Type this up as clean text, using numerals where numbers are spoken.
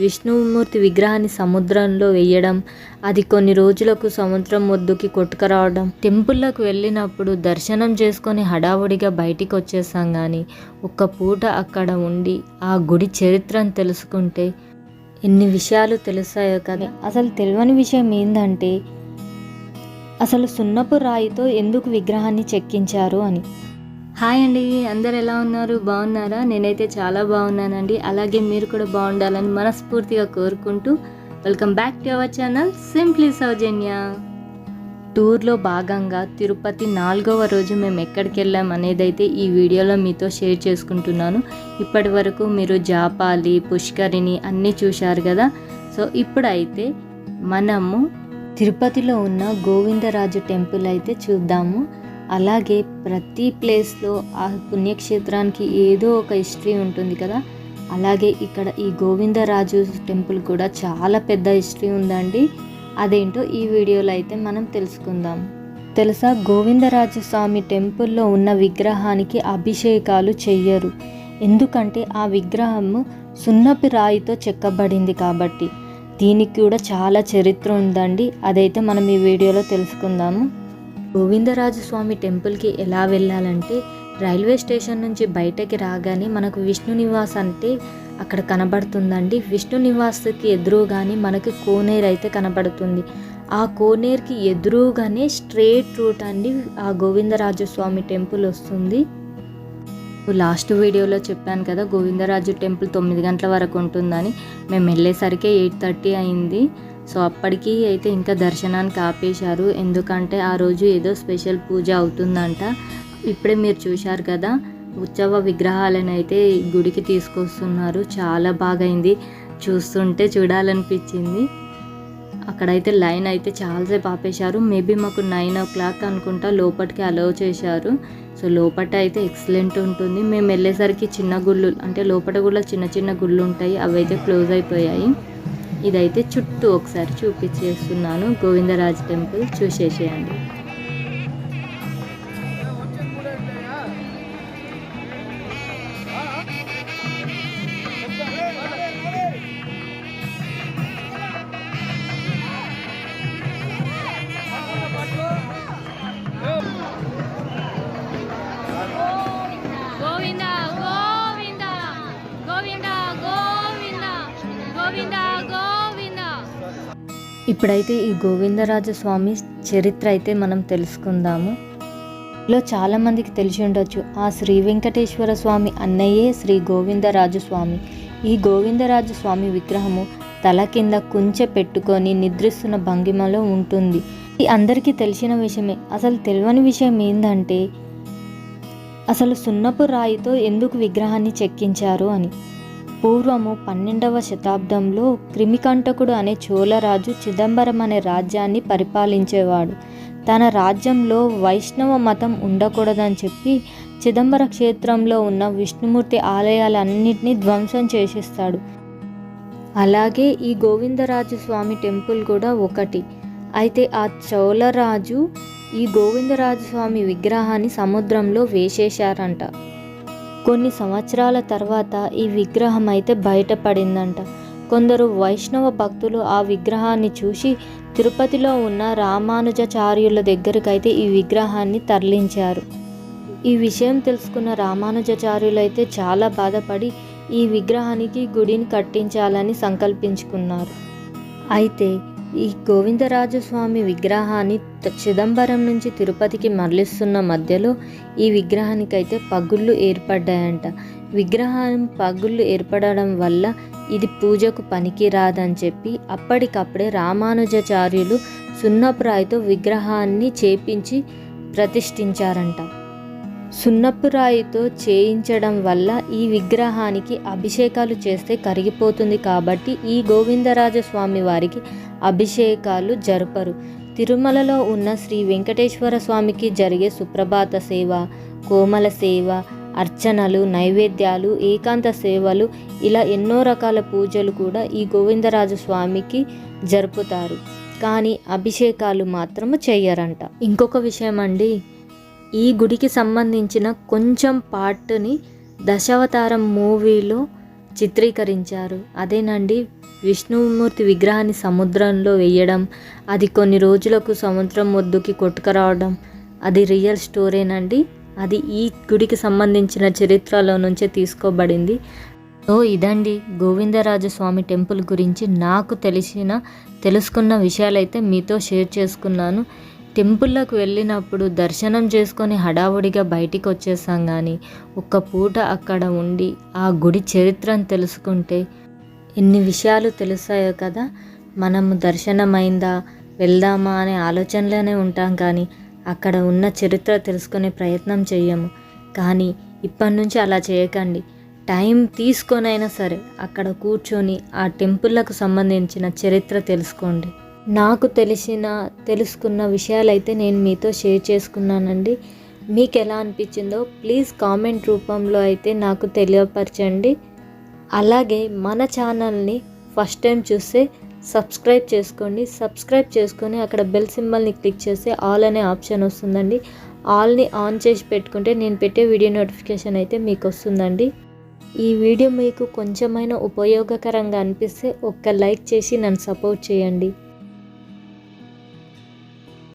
విష్ణుమూర్తి విగ్రహాన్ని సముద్రంలో వేయడం, అది కొన్ని రోజులకు సముద్రం ఒడ్డుకి కొట్టుకురావడం, టెంపుల్లోకి వెళ్ళినప్పుడు దర్శనం చేసుకొని హడావుడిగా బయటికి వచ్చేసాం. కానీ ఒక్క పూట అక్కడ ఉండి ఆ గుడి చరిత్రను తెలుసుకుంటే ఎన్ని విషయాలు తెలుస్తాయో కదా. అసలు తెలియని విషయం ఏంటంటే అసలు సున్నపు రాయితో ఎందుకు విగ్రహాన్ని చెక్కించారు అని. హాయ్ అండి, అందరు ఎలా ఉన్నారు? బాగున్నారా? నేనైతే చాలా బాగున్నానండి. అలాగే మీరు కూడా బాగుండాలని మనస్ఫూర్తిగా కోరుకుంటూ welcome back to our channel simply Soujanya. టూర్లో భాగంగా తిరుపతి 4వ రోజు మేము ఎక్కడికి వెళ్ళాం అనేదైతే ఈ వీడియోలో మీతో షేర్ చేసుకుంటున్నాను. ఇప్పటి వరకు మీరు జాపాలి, పుష్కరిణి అన్నీ చూశారు కదా. సో ఇప్పుడైతే మనము తిరుపతిలో ఉన్న గోవిందరాజు టెంపుల్ అయితే చూద్దాము. అలాగే ప్రతి ప్లేస్లో ఆ పుణ్యక్షేత్రానికి ఏదో ఒక హిస్టరీ ఉంటుంది కదా. అలాగే ఇక్కడ ఈ గోవిందరాజు టెంపుల్ కూడా చాలా పెద్ద హిస్టరీ ఉందండి. అదేంటో ఈ వీడియోలో అయితే మనం తెలుసుకుందాం. తెలుసా, గోవిందరాజు స్వామి టెంపుల్లో ఉన్న విగ్రహానికి అభిషేకాలు చెయ్యరు. ఎందుకంటే ఆ విగ్రహము సున్నపు రాయితో చెక్కబడింది కాబట్టి. దీనికి కూడా చాలా చరిత్ర ఉందండి. అదైతే మనం ఈ వీడియోలో తెలుసుకుందాము. గోవిందరాజు స్వామి టెంపుల్కి ఎలా వెళ్ళాలంటే రైల్వే స్టేషన్ నుంచి బయటకి రాగానే మనకు విష్ణు నివాస్ అంటే అక్కడ కనబడుతుందండి. విష్ణు నివాస్కి ఎదురుగానే మనకి కోనేరు అయితే కనబడుతుంది. ఆ కోనేరుకి ఎదురుగానే స్ట్రేట్ రూట్ అండి ఆ గోవిందరాజు స్వామి టెంపుల్ వస్తుంది. లాస్ట్ వీడియోలో చెప్పాను కదా, గోవిందరాజు టెంపుల్ 9 గంటల వరకు ఉంటుందని. మేము వెళ్ళేసరికి 8:30 అయింది. సో అప్పటికి అయితే ఇంకా దర్శనానికి ఆపేశారు. ఎందుకంటే ఆ రోజు ఏదో స్పెషల్ పూజ అవుతుందంట. ఇప్పుడే మీరు చూశారు కదా, ఉత్సవ విగ్రహాలను అయితే గుడికి తీసుకొస్తున్నారు. చాలా బాగా అయింది, చూస్తుంటే చూడాలనిపించింది. అక్కడైతే లైన్ అయితే చాలాసేపు ఆపేశారు. మేబీ మాకు 9 o'clock అనుకుంటా లోపలికి అలౌ చేశారు. సో లోపల అయితే ఎక్సలెంట్ ఉంటుంది. మేము వెళ్ళేసరికి చిన్న గుళ్ళు అంటే లోపల కూడా చిన్న చిన్న గుళ్ళు ఉంటాయి, అవి అయితే క్లోజ్ అయిపోయాయి. ఇదైతే చుట్టూ ఒకసారి చూపించేస్తున్నాను. గోవిందరాజు టెంపుల్ చూసేసేయండి. ఇప్పుడైతే ఈ గోవిందరాజు స్వామి చరిత్ర అయితే మనం తెలుసుకుందాము. ఇలా చాలామందికి తెలిసి ఉండొచ్చు, ఆ శ్రీ వెంకటేశ్వర స్వామి అన్నయ్యే శ్రీ గోవిందరాజు స్వామి. ఈ గోవిందరాజు స్వామి విగ్రహము తల కింద కుంచె పెట్టుకొని నిద్రిస్తున్న భంగిమలో ఉంటుంది. ఇది అందరికీ తెలిసిన విషయమే. అసలు తెలియని విషయం ఏంటంటే అసలు సున్నపు రాయితో ఎందుకు విగ్రహాన్ని చెక్కించారు అని. పూర్వము 12వ శతాబ్దంలో క్రిమికంటకుడు అనే చోళరాజు చిదంబరం అనే రాజ్యాన్ని పరిపాలించేవాడు. తన రాజ్యంలో వైష్ణవ మతం ఉండకూడదని చెప్పి చిదంబర క్షేత్రంలో ఉన్న విష్ణుమూర్తి ఆలయాలన్నింటినీ ధ్వంసం చేసేస్తాడు. అలాగే ఈ గోవిందరాజు స్వామి టెంపుల్ కూడా ఒకటి. అయితే ఆ చోళరాజు ఈ గోవిందరాజు స్వామి విగ్రహాన్ని సముద్రంలో వేసేశారంట. కొన్ని సంవత్సరాల తర్వాత ఈ విగ్రహం అయితే బయటపడిందంట. కొందరు వైష్ణవ భక్తులు ఆ విగ్రహాన్ని చూసి తిరుపతిలో ఉన్న రామానుజాచార్యుల దగ్గరికి అయితే ఈ విగ్రహాన్ని తరలించారు. ఈ విషయం తెలుసుకున్న రామానుజాచార్యులు అయితే చాలా బాధపడి ఈ విగ్రహానికి గుడిని కట్టించాలని సంకల్పించుకున్నారు. అయితే ఈ గోవిందరాజు స్వామి విగ్రహాన్ని చిదంబరం నుంచి తిరుపతికి మరలిస్తున్న మధ్యలో ఈ విగ్రహానికైతే పగుళ్ళు ఏర్పడ్డాయంట. విగ్రహం పగుళ్ళు ఏర్పడడం వల్ల ఇది పూజకు పనికిరాదని చెప్పి అప్పటికప్పుడే రామానుజాచార్యులు సున్నపు రాయితో విగ్రహాన్ని చేపించి ప్రతిష్ఠించారంట. సున్నపు రాయితో చేయించడం వల్ల ఈ విగ్రహానికి అభిషేకాలు చేస్తే కరిగిపోతుంది కాబట్టి ఈ గోవిందరాజ స్వామి వారికి అభిషేకాలు జరపరు. తిరుమలలో ఉన్న శ్రీ వెంకటేశ్వర స్వామికి జరిగే సుప్రభాత సేవ, కోమల సేవ, అర్చనలు, నైవేద్యాలు, ఏకాంత సేవలు ఇలా ఎన్నో రకాల పూజలు కూడా ఈ గోవిందరాజ స్వామికి జరుపుతారు. కానీ అభిషేకాలు మాత్రము చెయ్యరంట. ఇంకొక విషయం అండి, ఈ గుడికి సంబంధించిన కొంచెం పార్ట్ని దశావతారం మూవీలో చిత్రీకరించారు. అదేనండి విష్ణుమూర్తి విగ్రహాన్ని సముద్రంలో వేయడం, అది కొన్ని రోజులకు సముద్రం ఒడ్డుకి కొట్టుకురావడం, అది రియల్ స్టోరీనండి. అది ఈ గుడికి సంబంధించిన చరిత్రలో నుంచే తీసుకోబడింది. సో ఇదండి గోవిందరాజస్వామి టెంపుల్ గురించి నాకు తెలుసుకున్న విషయాలైతే మీతో షేర్ చేసుకున్నాను. టెంపుల్లోకి వెళ్ళినప్పుడు దర్శనం చేసుకొని హడావుడిగా బయటికి వచ్చేసాం, కానీ ఒక్క పూట అక్కడ ఉండి ఆ గుడి చరిత్రను తెలుసుకుంటే ఎన్ని విషయాలు తెలుస్తాయో కదా. మనము దర్శనమైందా వెళ్దామా అనే ఆలోచనలోనే ఉంటాం, కానీ అక్కడ ఉన్న చరిత్ర తెలుసుకునే ప్రయత్నం చెయ్యము. కానీ ఇప్పటి నుంచి అలా చేయకండి. టైం తీసుకొనైనా సరే అక్కడ కూర్చొని ఆ టెంపుల్లకు సంబంధించిన చరిత్ర తెలుసుకోండి. నాకు తెలుసుకున్న విషయాలైతే నేను మీతో షేర్ చేసుకున్నానండి. మీకు ఎలా అనిపించిందో ప్లీజ్ కామెంట్ రూపంలో అయితే నాకు తెలియపరచండి. అలాగే మన ఛానల్ని ఫస్ట్ టైం చూస్తే సబ్స్క్రైబ్ చేసుకోండి. సబ్స్క్రైబ్ చేసుకొని అక్కడ బెల్ సింబల్ని క్లిక్ చేస్తే ఆల్ అనే ఆప్షన్ వస్తుందండి. ఆల్ని ఆన్ చేసి పెట్టుకుంటే నేను పెట్టే వీడియో నోటిఫికేషన్ అయితే మీకు వస్తుందండి. ఈ వీడియో మీకు కొంచెమైనా ఉపయోగకరంగా అనిపిస్తే ఒక్క లైక్ చేసి నన్ను సపోర్ట్ చేయండి.